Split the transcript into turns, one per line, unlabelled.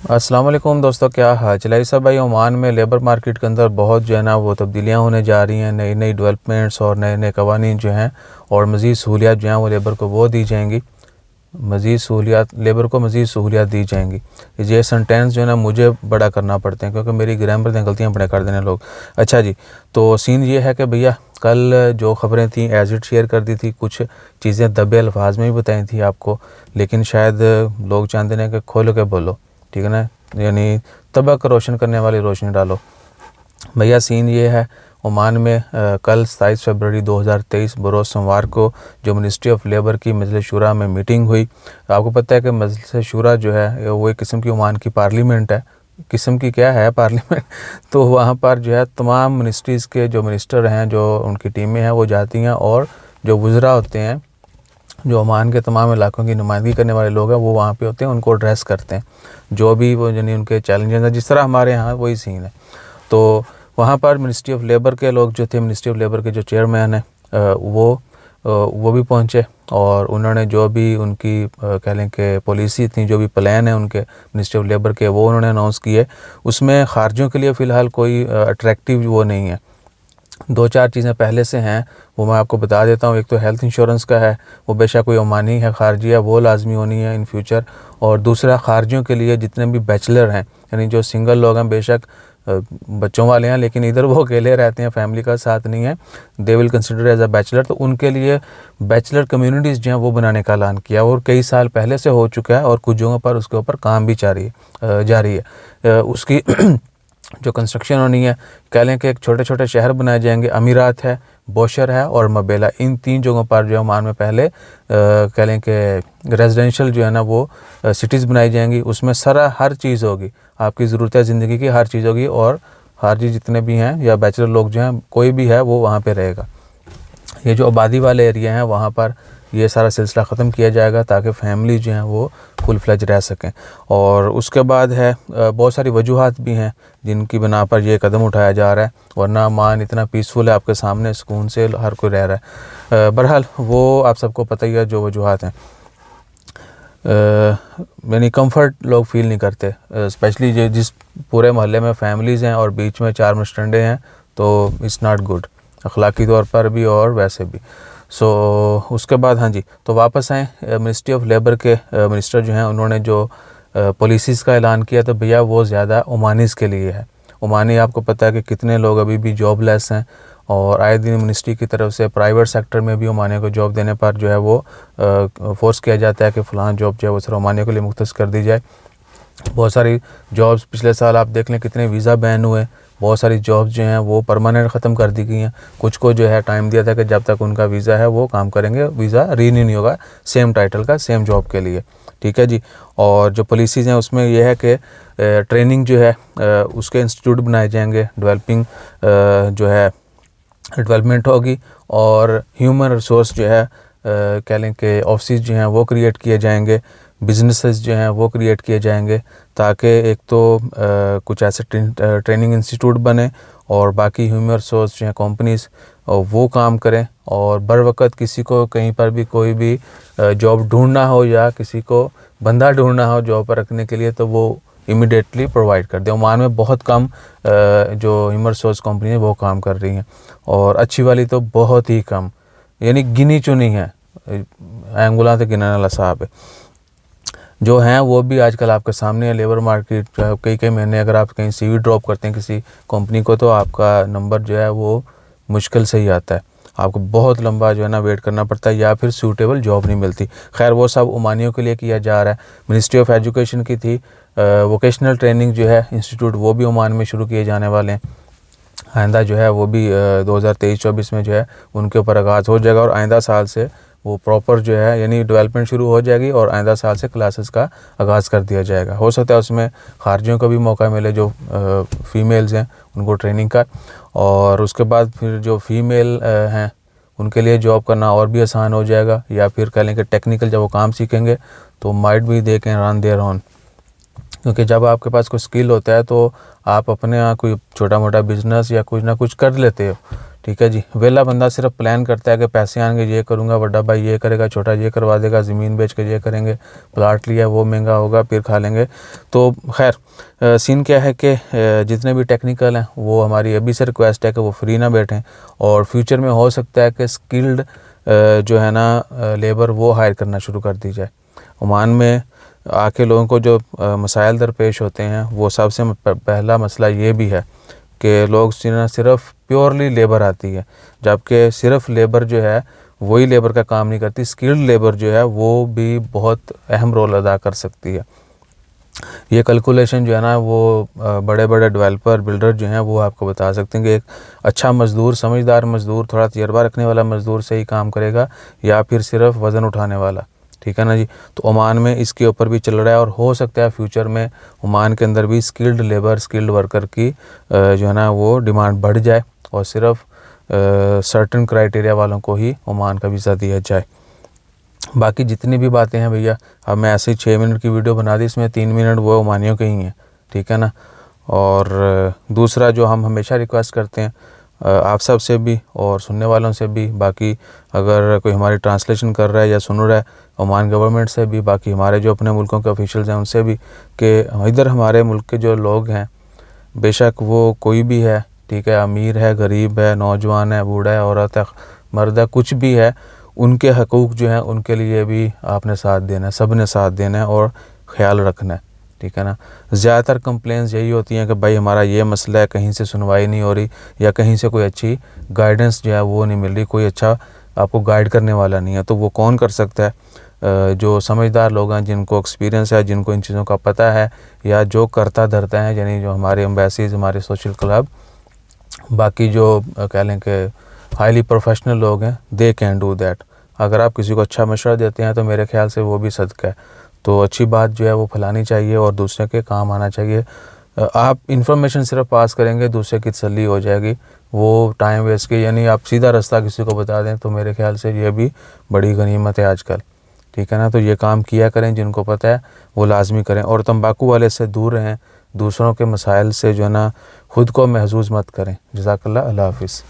अस्सलाम वालेकुम दोस्तों, क्या हाल चल सब भाई। ओमान में लेबर मार्केट के अंदर बहुत जो है ना वो तब्दीलियाँ होने जा रही हैं। नई नई डेवलपमेंट्स और नए नए कवानीन जो हैं और मज़ीद सहूलियात जो हैं वो लेबर को वो दी जाएंगी। मज़ीद सहूलियात लेबर को मज़ीद सहूलियात दी जाएंगी। ये सेंटेंस जो है ना मुझे बड़ा करना पड़ते हैं क्योंकि मेरी ग्रामर में गलतियाँ बड़े कर देने लोग। अच्छा जी, तो सीन ये है कि भैया कल जो ख़बरें थी एज इट शेयर कर दी थी, कुछ चीज़ें दबे अल्फाज में भी बताई थी आपको, लेकिन शायद लोग चाहते हैं कि खोलो के बोलो, ठीक है ना, यानी तबक रोशन करने वाली रोशनी डालो। भैया सीन ये है, ओमान में कल 27 फरवरी 2023 बरोज़ सोमवार को जो मिनिस्ट्री ऑफ लेबर की मजलिस शुरा में मीटिंग हुई। आपको पता है कि मजलिस शुरा जो है वो एक किस्म की ओमान की पार्लियामेंट है। किस्म की क्या है पार्लियामेंट तो वहाँ पर जो है तमाम मिनिस्ट्रीज़ के जो मिनिस्टर हैं, जो उनकी टीमें हैं वो जाती हैं, और जो वज़रा होते हैं, जो ओमान के तमाम इलाकों की नुमाइंदगी करने वाले लोग हैं, वो वहाँ पे होते हैं, उनको एड्रेस करते हैं जो भी वो यानी उनके चैलेंजेस हैं, जिस तरह हमारे यहाँ वही सीन है। तो वहाँ पर मिनिस्ट्री ऑफ लेबर के लोग जो थे, मिनिस्ट्री ऑफ लेबर के जो चेयरमैन हैं वो भी पहुँचे, और उन्होंने जो भी उनकी कह लें कि पॉलिसी थी, जो भी प्लान है उनके मिनिस्ट्री ऑफ लेबर के, वो उन्होंने अनाउंस किए। उसमें खारजियों के लिए फ़िलहाल कोई अट्रैक्टिव वो नहीं है। दो चार चीज़ें पहले से हैं, वो मैं आपको बता देता हूँ। एक तो हेल्थ इंश्योरेंस का है, वो बेशक कोई ओमानी है खारजी है, वो लाजमी होनी है इन फ्यूचर। और दूसरा, खारजियों के लिए जितने भी बैचलर हैं, यानी जो सिंगल लोग हैं, बेशक बच्चों वाले हैं लेकिन इधर वो अकेले रहते हैं, फैमिली का साथ नहीं है, they will consider as a bachelor, तो उनके लिए बैचलर कम्युनिटीज़ जो हैं वो बनाने का ऐलान किया, और कई साल पहले से हो चुका है, और कुछ जगहों पर उसके ऊपर काम भी जारी है। उसकी जो कंस्ट्रक्शन होनी है, कह लें कि एक छोटे छोटे शहर बनाए जाएंगे। अमीरात है, बोशर है और मबेला, इन तीन जगहों पर जो है ओमान में पहले कह लें कि रेजिडेंशियल जो है ना वो सिटीज़ बनाई जाएंगी। उसमें सारा हर चीज़ होगी, आपकी ज़रूरत है ज़िंदगी की हर चीज़ होगी, और खारजी जितने भी हैं या बैचलर लोग जो हैं, कोई भी है वो वहाँ पे रहेगा। ये जो आबादी वाले एरिया हैं वहाँ पर ये सारा सिलसिला ख़त्म किया जाएगा ताकि फ़ैमिली जो हैं वो फुल फ्लेज रह सकें। और उसके बाद है बहुत सारी वजूहात भी हैं जिनकी बिना पर ये कदम उठाया जा रहा है, वरना मान इतना पीसफुल है, आपके सामने सुकून से हर कोई रह रहा है। बहरहाल वो आप सबको पता ही है जो वजूहात हैं। यानी कंफर्ट लोग फील नहीं करते, स्पेशली जिस पूरे मोहल्ले में फैमिलीज़ हैं और बीच में चार मुस्टंडे हैं, तो इट्स नॉट गुड, अखलाकी तौर पर भी और वैसे भी। सो उसके बाद हाँ जी, तो वापस आएँ, मिनिस्ट्री ऑफ लेबर के मिनिस्टर जो हैं उन्होंने जो पॉलिसीज़ का ऐलान किया, तो भैया वो ज़्यादा ओमानीज़ के लिए है। ओमानी आपको पता है कि कितने लोग अभी भी जॉबलेस हैं, और आए दिन मिनिस्ट्री की तरफ से प्राइवेट सेक्टर में भी ओमानियों को जॉब देने पर जो है वो फोर्स किया जाता है कि फ़लाँ जॉब जो है वो सिर्फ ओमानियों के लिए मुख्तस कर दी जाए। बहुत सारी जॉब्स पिछले साल आप देख लें कितने वीज़ा बैन हुए, बहुत सारी जॉब्स जो हैं वो परमानेंट ख़त्म कर दी गई हैं। कुछ को जो है टाइम दिया था कि जब तक उनका वीज़ा है वो काम करेंगे, वीज़ा रीन्यू नहीं होगा सेम टाइटल का सेम जॉब के लिए, ठीक है जी। और जो पॉलिसीज़ हैं उसमें यह है कि ट्रेनिंग जो है उसके इंस्टीट्यूट बनाए जाएंगे, जो है डेवलपमेंट होगी, और ह्यूमन रिसोर्स जो है कह लें कि ऑफिस जो हैं वो क्रिएट किए जाएंगे, बिजनेसेस जो हैं वो क्रिएट किए जाएंगे, ताकि एक तो कुछ ऐसे ट्रेनिंग इंस्टीट्यूट बने, और बाकी ह्यूमन रिसोर्स जो हैं कंपनीज़ वो काम करें, और बर वक्त किसी को कहीं पर भी कोई भी जॉब ढूंढना हो या किसी को बंदा ढूंढना हो जॉब पर रखने के लिए, तो वो इमीडिएटली प्रोवाइड कर दें। ओमान में बहुत कम जो ह्यूमन रिसोर्स कंपनी है वो काम कर रही हैं, और अच्छी वाली तो बहुत ही कम, यानी गिनी चुनी है, एंगुला तो गिनाने वाला साहब है। जो हैं वो भी आजकल आपके सामने है। लेबर मार्केट जो है कई कई महीने अगर आप कहीं सीवी ड्रॉप करते हैं किसी कंपनी को, तो आपका नंबर जो है वो मुश्किल से ही आता है, आपको बहुत लंबा जो है ना वेट करना पड़ता है, या फिर सूटेबल जॉब नहीं मिलती। खैर वो सब ओमानियों के लिए किया जा रहा है। मिनिस्ट्री ऑफ एजुकेशन की थी वोकेशनल ट्रेनिंग जो है इंस्टीट्यूट, वो भी ओमान में शुरू किए जाने वाले हैं। आइंदा जो है वो भी 2023-24 में जो है उनके ऊपर आगाज़ हो जाएगा, और आइंदा साल से वो प्रॉपर जो है यानी डेवलपमेंट शुरू हो जाएगी, और आइंदा साल से क्लासेस का आगाज़ कर दिया जाएगा। हो सकता है उसमें खारजियों को भी मौका मिले, जो फ़ीमेल्स हैं उनको ट्रेनिंग का, और उसके बाद फिर जो फ़ीमेल हैं उनके लिए जॉब करना और भी आसान हो जाएगा, या फिर कह लें कि टेक्निकल जब वो काम सीखेंगे तो माइट भी they can run their own, क्योंकि जब आपके पास कोई स्किल होता है तो आप अपने यहाँ कोई छोटा मोटा बिजनेस या कुछ ना कुछ कर लेते हो, ठीक है जी। वेला बंदा सिर्फ प्लान करता है कि पैसे आएंगे, ये करूँगा, बड़ा भाई ये करेगा, छोटा ये करवा देगा, ज़मीन बेच के ये करेंगे, प्लाट लिया वो महंगा होगा, फिर खा लेंगे। तो खैर सीन क्या है कि जितने भी टेक्निकल हैं वो हमारी अभी से रिक्वेस्ट है कि वो फ्री ना बैठें, और फ्यूचर में हो सकता है कि स्किल्ड जो है ना लेबर वो हायर करना शुरू कर दी जाए। ओमान में आके लोगों को जो मसाइल दरपेश होते हैं, वो सबसे पहला मसला ये भी है कि लोग सिर्फ प्योरली लेबर आती है, जबकि सिर्फ लेबर जो है वही लेबर का काम नहीं करती, स्किल्ड लेबर जो है वो भी बहुत अहम रोल अदा कर सकती है। ये कैलकुलेशन जो है ना वो बड़े बड़े डेवलपर बिल्डर जो हैं वो आपको बता सकते हैं कि एक अच्छा मज़दूर, समझदार मज़दूर, थोड़ा तजर्बा रखने वाला मज़दूर से ही काम करेगा या फिर सिर्फ वज़न उठाने वाला, ठीक है ना जी। तो ओमान में इसके ऊपर भी चल रहा है, और हो सकता है फ्यूचर में ओमान के अंदर भी स्किल्ड लेबर, स्किल्ड वर्कर की जो है ना वो डिमांड बढ़ जाए, और सिर्फ सर्टेन क्राइटेरिया वालों को ही ओमान का वीज़ा दिया जाए। बाकी जितनी भी बातें हैं भैया, अब मैं ऐसे ही 6 मिनट की वीडियो बना दी, इसमें 3 मिनट वो ओमानियों के ही हैं, ठीक है ना। और दूसरा जो हम हमेशा रिक्वेस्ट करते हैं आप सब से भी और सुनने वालों से भी, बाकी अगर कोई हमारी ट्रांसलेशन कर रहा है या सुन रहा है ओमान गवर्नमेंट से भी, बाकी हमारे जो अपने मुल्कों के ऑफिशियल्स हैं उनसे भी, कि इधर हमारे मुल्क के जो लोग हैं, बेशक वो कोई भी है, ठीक है, अमीर है, गरीब है, नौजवान है, बूढ़ा है, औरत है, मर्द है, कुछ भी है, उनके हकूक़ जो हैं उनके लिए भी आपने साथ देना है, सब ने साथ देना है और ख़्याल रखना है, ठीक है ना। ज़्यादातर कंप्लेंट्स यही होती हैं कि भाई हमारा ये मसला है, कहीं से सुनवाई नहीं हो रही, या कहीं से कोई अच्छी गाइडेंस जो है वो नहीं मिल रही, कोई अच्छा आपको गाइड करने वाला नहीं है। तो वो कौन कर सकता है? जो समझदार लोग हैं, जिनको एक्सपीरियंस है, जिनको इन चीज़ों का पता है, या जो करता धरता है, यानी जो हमारे एम्बेसीज, हमारे सोशल क्लब, बाकी जो कह लें कि हाईली प्रोफेशनल लोग हैं, दे कैन डू दैट। अगर आप किसी को अच्छा मशवरा देते हैं तो मेरे ख्याल से वो भी सदका है। तो अच्छी बात जो है वो फैलानी चाहिए और दूसरे के काम आना चाहिए। आप इन्फॉर्मेशन सिर्फ पास करेंगे, दूसरे की तसल्ली हो जाएगी, वो टाइम वेस्ट की, यानी आप सीधा रास्ता किसी को बता दें, तो मेरे ख्याल से ये भी बड़ी गनीमत है आजकल, ठीक है ना। तो ये काम किया करें, जिनको पता है वो लाजमी करें, और तंबाकू वाले से दूर रहें, दूसरों के मसाइल से जो है ना खुद को महजूज मत करें। जज़ाकल्लाह, अल्लाह हाफ़िज़।